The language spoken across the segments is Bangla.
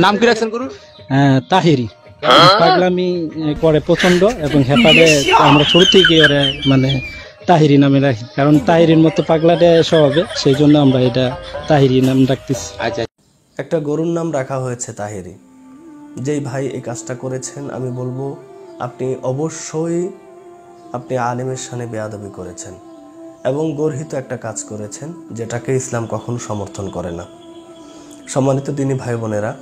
নাম কি রাখছেন গুরু? তাহিরি। পাগলামি করে প্রচন্ড এবং হেপাডে আমরা ছোট থেকে ওরা মানে তাহিরি নামে রাখি, কারণ তাহিরির মতো পাগলাটে স্বভাবে, সেই জন্য আমরা এটা তাহিরি নাম রাখতেছি। আচ্ছা, একটা গরুর নাম রাখা হয়েছে তাহিরি। যেই ভাই এই কাজটা করেছেন, আমি বলবো আপনি অবশ্যই আপনি আলেমের সামনে বেয়াদবি করেছেন এবং গর্হিত একটা কাজ করেছেন, যেটাকে ইসলাম কখনো সমর্থন করে না। সম্মানিত দিনী ভাই বোনেরা,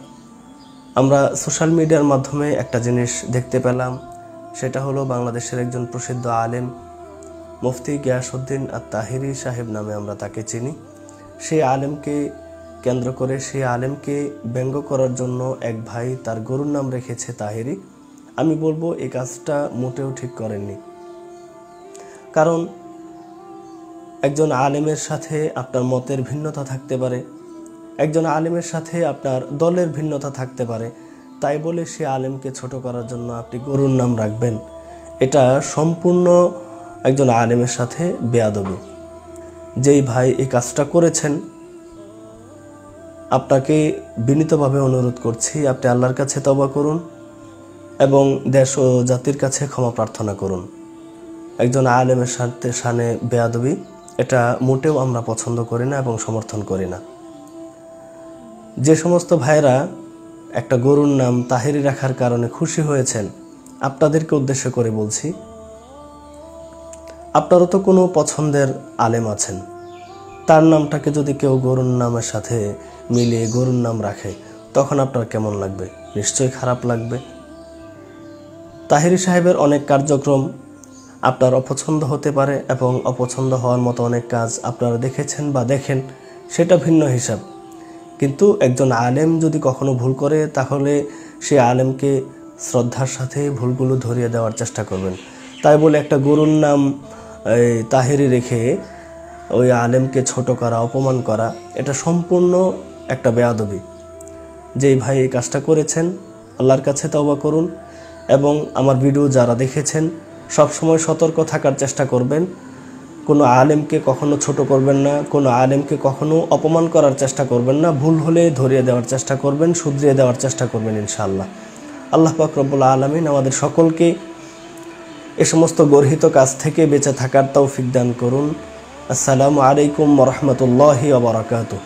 আমরা সোশ্যাল মিডিয়ার মাধ্যমে একটা জিনিস দেখতে পেলাম, সেটা হলো বাংলাদেশের একজন প্রসিদ্ধ আলেম মুফতি গিয়াসউদ্দিন আত-তাহিরি সাহেব নামে আমরা তাকে চিনি। সেই আলেমকে কেন্দ্র করে, সেই আলেমকে ব্যঙ্গ করার জন্য এক ভাই তার গরুর নাম রেখেছে তাহিরি। আমি বলবো এই কাজটা মোটেও ঠিক করেননি, কারণ একজন আলেমের সাথে আপনার মতের ভিন্নতা থাকতে পারে, একজন আলেমের সাথে আপনার দলের ভিন্নতা থাকতে পারে, তাই বলে সে আলেমকে ছোট করার জন্য আপনি গরুর নাম রাখবেন, এটা সম্পূর্ণ একজন আলেমের সাথে বেয়াদবি। যেই ভাই এই কাজটা করেছেন, আপনাকে বিনীতভাবে অনুরোধ করছি, আপনি আল্লাহর কাছে তওবা করুন এবং দেশ ও জাতির কাছে ক্ষমা প্রার্থনা করুন। একজন আলেমের সাথে শানে বেয়াদবি, এটা মোটেও আমরা পছন্দ করি না এবং সমর্থন করি না। যে সমস্ত ভাইরা একটা গরুর নাম তাহিরি রাখার কারণে খুশি হয়েছেন, আপনাদেরকে উদ্দেশ্য করে বলছি, আপনারও তো কোনো পছন্দের আলেম আছেন, তার নামটাকে যদি কেউ গরুর নামের সাথে মিলিয়ে গরুর নাম রাখে, তখন আপনার কেমন লাগবে? নিশ্চয়ই খারাপ লাগবে। তাহিরি সাহেবের অনেক কার্যক্রম আপনার অপছন্দ হতে পারে এবং অপছন্দ হওয়ার মতো অনেক কাজ আপনারা দেখেছেন বা দেখেন, সেটা ভিন্ন হিসাব। কিন্তু একজন আলেম যদি কখনো ভুল করে, তাহলে সে আলেমকে শ্রদ্ধার সাথে ভুলগুলো ধরিয়ে দেওয়ার চেষ্টা করবেন। তাই বলে একটা গরুর নাম তাহিরি রেখে ওই আলেমকে ছোট করা, অপমান করা, এটা সম্পূর্ণ একটা বেয়াদবি। যেই ভাই এই কাজটা করেছেন, আল্লাহর কাছে তওবা করুন এবং আমার ভিডিও যারা দেখেছেন সবসময় সতর্ক থাকার চেষ্টা করবেন। কোনো আলেমকে কখনো ছোট করবেন না, কোনো আলেমকে কখনো অপমান করার চেষ্টা করবেন না, ভুল হলে ধরিয়ে দেওয়ার চেষ্টা করবেন, শুধরিয়ে দেওয়ার চেষ্টা করবেন ইনশাআল্লাহ। আল্লাহ পাক রব্বুল আলামিন আমাদের সকলকে এ সমস্ত গর্হিত কাজ থেকে বেঁচে থাকার তৌফিক দান করুন। আসসালামু আলাইকুম ওয়া রাহমাতুল্লাহি ওয়া বারাকাতুহু।